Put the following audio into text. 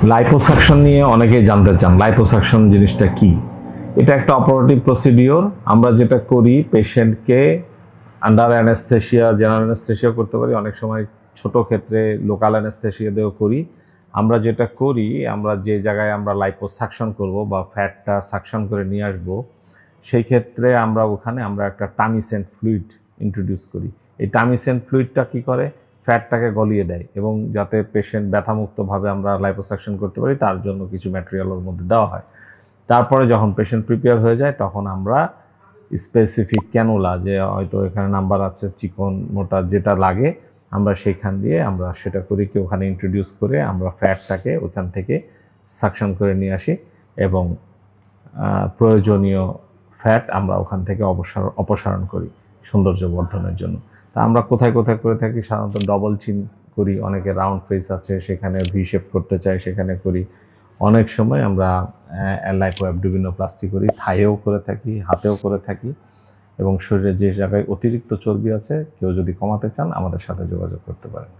Liposuction নিয়ে অনেকেই জানতে চান, লাইপোসাকশন জিনিসটা কি। এটা একটা অপারেটিভ প্রসিডিওর। আমরা যেটা করি, পেশেন্টকে আন্ডার অ্যানেস্থেশিয়া, জেনারেল অ্যানেস্থেশিয়া করতে পারি, অনেক সময় ছোট ক্ষেত্রে লোকাল অ্যানেস্থেশিয়া দিয়েও করি। আমরা যেটা করি, আমরা যে জায়গায় আমরা লাইপোসাকশন করব বা ফ্যাটটা সাকশন করে নিয়ে আসবো, সেই ক্ষেত্রে আমরা ওখানে একটা টামিসেন্ট ফ্লুইড ইন্ট্রোডিউস করি। এই টামিসেন্ট ফ্লুইডটা কী করে, ফ্যাটটাকে গলিয়ে দেয় এবং যাতে পেশেন্ট ব্যথামুক্তভাবে আমরা লাইপোসাকশন করতে পারি তার জন্য কিছু ম্যাটেরিয়াল ওর মধ্যে দেওয়া হয়। তারপরে যখন পেশেন্ট প্রিপেয়ার হয়ে যায় তখন আমরা স্পেসিফিক ক্যানুলা, যে হয়তো এখানে নাম্বার আছে, চিকন মোটা যেটা লাগে, আমরা সেইখান দিয়ে আমরা সেটা করি কি ওখানে ইন্ট্রোডিউস করে আমরা ফ্যাটটাকে ওখান থেকে সাকশন করে নিয়ে আসি এবং প্রয়োজনীয় ফ্যাট আমরা ওখান থেকে অপসারণ করি সৌন্দর্য বর্ধনের জন্য। তা আমরা কোথায় কোথায় করে থাকি, সাধারণত ডবল চিন করি, অনেকে রাউন্ড ফেস আছে সেখানে ভি শেপ করতে চাই সেখানে করি। অনেক সময় আমরা লাইপোঅ্যাবডোমিনোপ্লাস্টি করি, থাইয়েও করে থাকি, হাতেও করে থাকি। এবং শরীরে যে জায়গায় অতিরিক্ত চর্বি আছে কেউ যদি কমাতে চান আমাদের সাথে যোগাযোগ করতে পারেন।